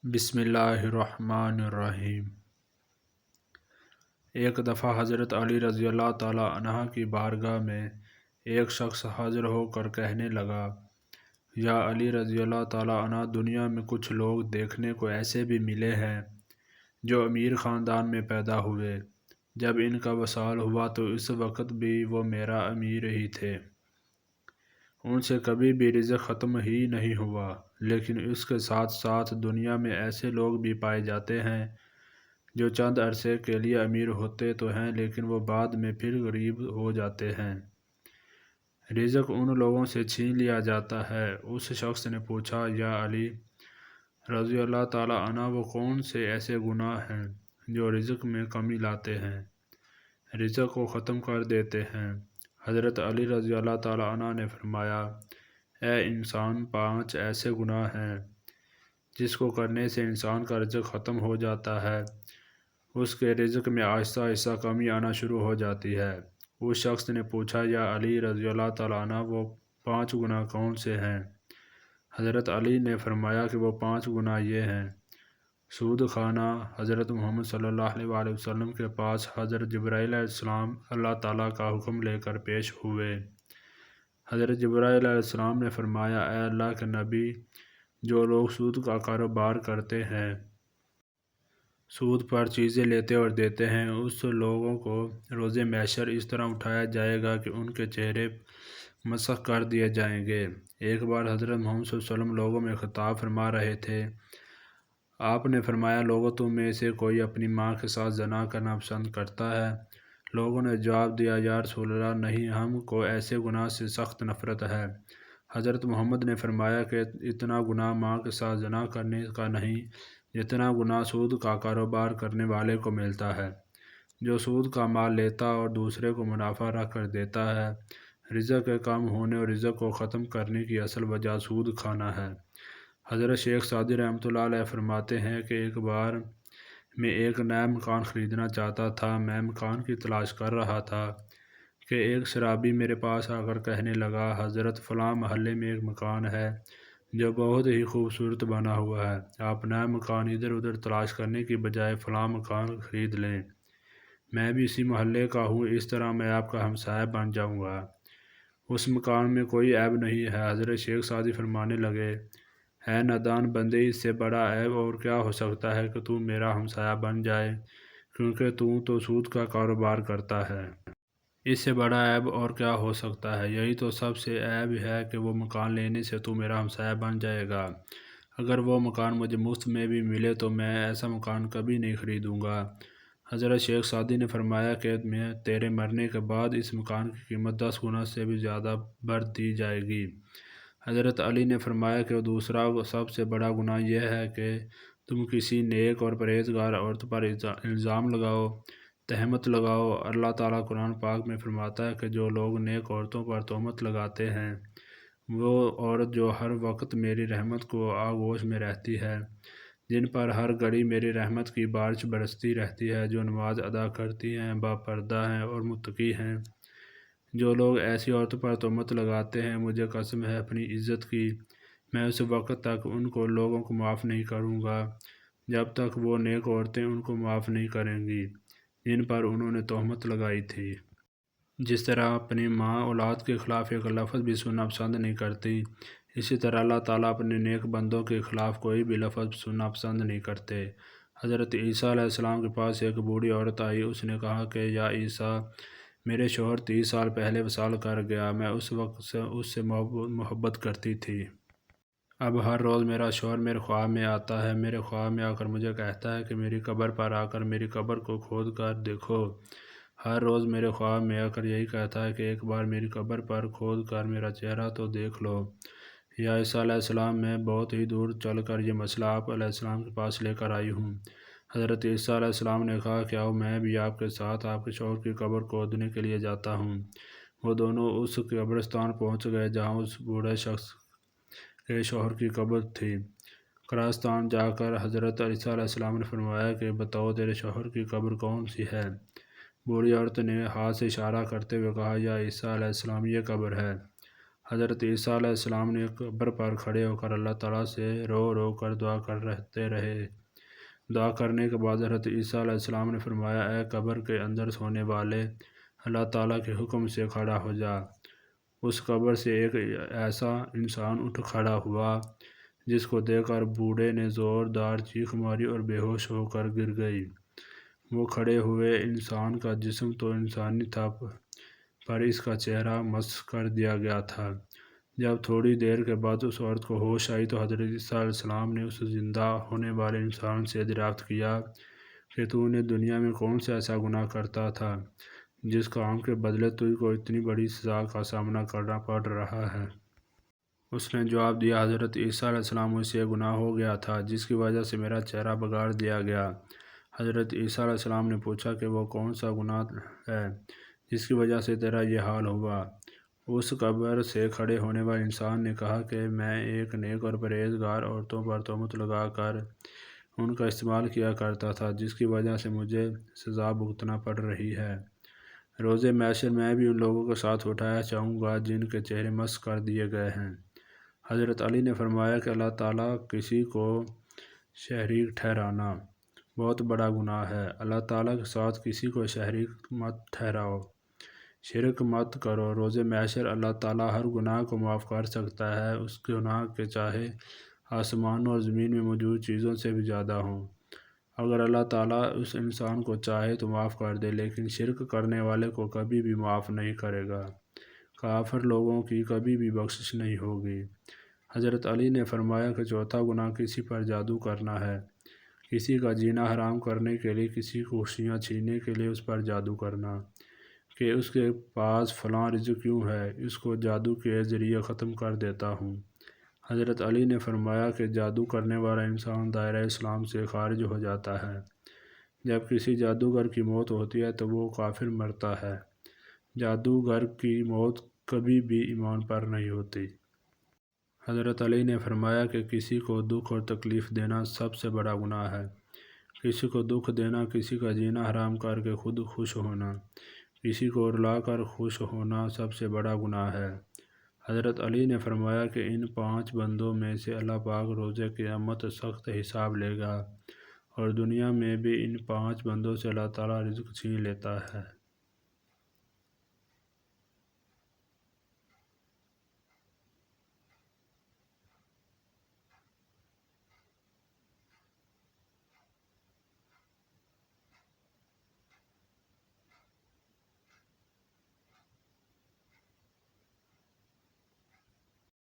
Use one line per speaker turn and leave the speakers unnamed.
بسم اللہ الرحمن الرحیم۔ ایک دفعہ حضرت علی رضی اللہ تعالیٰ عنہ کی بارگاہ میں ایک شخص حاضر ہو کر کہنے لگا، یا علی رضی اللہ تعالیٰ عنہ، دنیا میں کچھ لوگ دیکھنے کو ایسے بھی ملے ہیں جو امیر خاندان میں پیدا ہوئے۔ جب ان کا وصال ہوا تو اس وقت بھی وہ میرا امیر ہی تھے، ان سے کبھی بھی رزق ختم ہی نہیں ہوا۔ لیکن اس کے ساتھ ساتھ دنیا میں ایسے لوگ بھی پائے جاتے ہیں جو چند عرصے کے لیے امیر ہوتے تو ہیں لیکن وہ بعد میں پھر غریب ہو جاتے ہیں، رزق ان لوگوں سے چھین لیا جاتا ہے۔ اس شخص نے پوچھا، یا علی رضی اللہ تعالیٰ عنہ، وہ کون سے ایسے گناہ ہیں جو رزق میں کمی لاتے ہیں، رزق کو ختم کر دیتے ہیں؟ حضرت علی رضی اللہ تعالیٰ عنہ نے فرمایا، اے انسان، 5 ایسے گناہ ہیں جس کو کرنے سے انسان کا رزق ختم ہو جاتا ہے، اس کے رزق میں آہستہ آہستہ کمی آنا شروع ہو جاتی ہے۔ اس شخص نے پوچھا، یا علی رضی اللہ تعالیٰ عنہ، وہ 5 گناہ کون سے ہیں؟ حضرت علی نے فرمایا کہ وہ 5 گناہ یہ ہیں: سود کھانا۔ حضرت محمد صلی اللہ علیہ وآلہ وسلم کے پاس حضرت جبرائیل علیہ السلام اللہ تعالیٰ کا حکم لے کر پیش ہوئے۔ حضرت جبرائیل علیہ السلام نے فرمایا، اے اللہ کے نبی، جو لوگ سود کا کاروبار کرتے ہیں، سود پر چیزیں لیتے اور دیتے ہیں، اس لوگوں کو روز محشر اس طرح اٹھایا جائے گا کہ ان کے چہرے مسخ کر دیے جائیں گے۔ ایک بار حضرت محمد صلی اللہ علیہ وسلم لوگوں میں خطاب فرما رہے تھے، آپ نے فرمایا، لوگوں تم میں سے کوئی اپنی ماں کے ساتھ زنا کرنا پسند کرتا ہے؟ لوگوں نے جواب دیا، یا رسول اللہ، نہیں، ہم کو ایسے گناہ سے سخت نفرت ہے۔ حضرت محمد نے فرمایا کہ اتنا گناہ ماں کے ساتھ زنا کرنے کا نہیں جتنا گناہ سود کا کاروبار کرنے والے کو ملتا ہے، جو سود کا مال لیتا اور دوسرے کو منافع رکھ کر دیتا ہے۔ رزق کے کم ہونے اور رزق کو ختم کرنے کی اصل وجہ سود کھانا ہے۔ حضرت شیخ سعدی رحمۃ اللہ علیہ فرماتے ہیں کہ ایک بار میں ایک نیا مکان خریدنا چاہتا تھا۔ میں مکان کی تلاش کر رہا تھا کہ ایک شرابی میرے پاس آ کر کہنے لگا، حضرت، فلاں محلے میں ایک مکان ہے جو بہت ہی خوبصورت بنا ہوا ہے، آپ نیا مکان ادھر ادھر تلاش کرنے کی بجائے فلاں مکان خرید لیں، میں بھی اسی محلے کا ہوں، اس طرح میں آپ کا ہمسایہ بن جاؤں گا، اس مکان میں کوئی عیب نہیں ہے۔ حضرت شیخ سعدی فرمانے لگے، اے نادان بندے، اس سے بڑا عیب اور کیا ہو سکتا ہے کہ تو میرا ہمسایہ بن جائے، کیونکہ تو سود کا کاروبار کرتا ہے۔ اس سے بڑا عیب اور کیا ہو سکتا ہے؟ یہی تو سب سے عیب ہے کہ وہ مکان لینے سے تو میرا ہمسایہ بن جائے گا۔ اگر وہ مکان مجھے مفت میں بھی ملے تو میں ایسا مکان کبھی نہیں خریدوں گا۔ حضرت شیخ سعدی نے فرمایا کہ میں تیرے مرنے کے بعد اس مکان کی قیمت 10 گنا سے بھی زیادہ بڑھ دی جائے گی۔ حضرت علی نے فرمایا کہ دوسرا سب سے بڑا گناہ یہ ہے کہ تم کسی نیک اور پرہیزگار عورت پر الزام لگاؤ، تہمت لگاؤ۔ اللہ تعالیٰ قرآن پاک میں فرماتا ہے کہ جو لوگ نیک عورتوں پر تہمت لگاتے ہیں، وہ عورت جو ہر وقت میری رحمت کو آغوش میں رہتی ہے، جن پر ہر گھڑی میری رحمت کی بارش برستی رہتی ہے، جو نماز ادا کرتی ہیں، با پردہ ہیں اور متقی ہیں، جو لوگ ایسی عورتوں پر تہمت لگاتے ہیں، مجھے قسم ہے اپنی عزت کی، میں اس وقت تک ان کو لوگوں کو معاف نہیں کروں گا جب تک وہ نیک عورتیں ان کو معاف نہیں کریں گی جن پر انہوں نے تہمت لگائی تھی۔ جس طرح اپنی ماں اولاد کے خلاف ایک لفظ بھی سننا پسند نہیں کرتی، اسی طرح اللہ تعالیٰ اپنے نیک بندوں کے خلاف کوئی بھی لفظ سننا پسند نہیں کرتے۔ حضرت عیسیٰ علیہ السلام کے پاس ایک بوڑھی عورت آئی، اس نے کہا کہ یا عیسیٰ، میرے شوہر 30 سال پہلے وصال کر گیا، میں اس وقت سے اس سے محبت کرتی تھی، اب ہر روز میرا شوہر میرے خواب میں آتا ہے، میرے خواب میں آ کر مجھے کہتا ہے کہ میری قبر پر آ کر میری قبر کو کھود کر دیکھو، ہر روز میرے خواب میں آ کر یہی کہتا ہے کہ ایک بار میری قبر پر کھود کر میرا چہرہ تو دیکھ لو۔ یا عیسیٰ علیہ السلام، میں بہت ہی دور چل کر یہ مسئلہ آپ علیہ السلام کے پاس لے کر آئی ہوں۔ حضرت عیسیٰ علیہ السلام نے کہا کہ آؤ، میں بھی آپ کے ساتھ آپ کے شوہر کی قبر کھودنے کے لیے جاتا ہوں۔ وہ دونوں اس قبرستان پہنچ گئے جہاں اس بوڑھے شخص کے شوہر کی قبر تھی۔ قبرستان جا کر حضرت عیسیٰ علیہ السلام نے فرمایا کہ بتاؤ، تیرے شوہر کی قبر کون سی ہے؟ بوڑھی عورت نے ہاتھ سے اشارہ کرتے ہوئے کہا، یا عیسیٰ علیہ السلام، یہ قبر ہے۔ حضرت عیسیٰ علیہ السلام نے قبر پر کھڑے ہو کر اللہ تعالیٰ سے رو رو کر دعا کرتے رہے۔ دعا کرنے کے بعد حضرت عیسیٰ علیہ السلام نے فرمایا، اے قبر کے اندر سونے والے، اللہ تعالیٰ کے حکم سے کھڑا ہو جا۔ اس قبر سے ایک ایسا انسان اٹھ کھڑا ہوا جس کو دیکھ کر بوڑھے نے زوردار چیخ ماری اور بے ہوش ہو کر گر گئی۔ وہ کھڑے ہوئے انسان کا جسم تو انسانی تھا، پر اس کا چہرہ مسخ کر دیا گیا تھا۔ جب تھوڑی دیر کے بعد اس عورت کو ہوش آئی تو حضرت عیسیٰ علیہ السلام نے اس زندہ ہونے والے انسان سے دریافت کیا کہ تو نے دنیا میں کون سا ایسا گناہ کرتا تھا جس کام کے بدلے تجھ کو اتنی بڑی سزا کا سامنا کرنا پڑ رہا ہے؟ اس نے جواب دیا، حضرت عیسیٰ علیہ السلام، مجھ سے گناہ ہو گیا تھا جس کی وجہ سے میرا چہرہ بگاڑ دیا گیا۔ حضرت عیسیٰ علیہ السلام نے پوچھا کہ وہ کون سا گناہ ہے جس کی وجہ سے تیرا یہ حال ہوا؟ اس قبر سے کھڑے ہونے والے انسان نے کہا کہ میں ایک نیک اور پرہیزگار عورتوں پر تہمت لگا کر ان کا استعمال کیا کرتا تھا جس کی وجہ سے مجھے سزا بھگتنا پڑ رہی ہے۔ روز محشر میں بھی ان لوگوں کے ساتھ اٹھایا جاؤں گا جن کے چہرے مسخ کر دیے گئے ہیں۔ حضرت علی نے فرمایا کہ اللہ تعالیٰ کسی کو شریک ٹھہرانا بہت بڑا گناہ ہے۔ اللہ تعالیٰ کے ساتھ کسی کو شریک مت ٹھہراؤ، شرک مت کرو۔ روز محشر اللہ تعالیٰ ہر گناہ کو معاف کر سکتا ہے، اس گناہ کے چاہے آسمانوں اور زمین میں موجود چیزوں سے بھی زیادہ ہوں۔ اگر اللہ تعالیٰ اس انسان کو چاہے تو معاف کر دے، لیکن شرک کرنے والے کو کبھی بھی معاف نہیں کرے گا۔ کافر لوگوں کی کبھی بھی بخشش نہیں ہوگی۔ حضرت علی نے فرمایا کہ چوتھا گناہ کسی پر جادو کرنا ہے، کسی کا جینا حرام کرنے کے لیے، کسی کو خوشیاں چھیننے کے لیے اس پر جادو کرنا کہ اس کے پاس فلاں رزق کیوں ہے، اس کو جادو کے ذریعے ختم کر دیتا ہوں۔ حضرت علی نے فرمایا کہ جادو کرنے والا انسان دائرہ اسلام سے خارج ہو جاتا ہے۔ جب کسی جادوگر کی موت ہوتی ہے تو وہ کافر مرتا ہے۔ جادوگر کی موت کبھی بھی ایمان پر نہیں ہوتی۔ حضرت علی نے فرمایا کہ کسی کو دکھ اور تکلیف دینا سب سے بڑا گناہ ہے۔ کسی کو دکھ دینا، کسی کا جینا حرام کر کے خود خوش ہونا، کسی کو رلا کر خوش ہونا سب سے بڑا گناہ ہے۔ حضرت علی نے فرمایا کہ ان 5 بندوں میں سے اللہ پاک روز قیامت سخت حساب لے گا، اور دنیا میں بھی ان 5 بندوں سے اللہ تعالیٰ رزق چھین لیتا ہے۔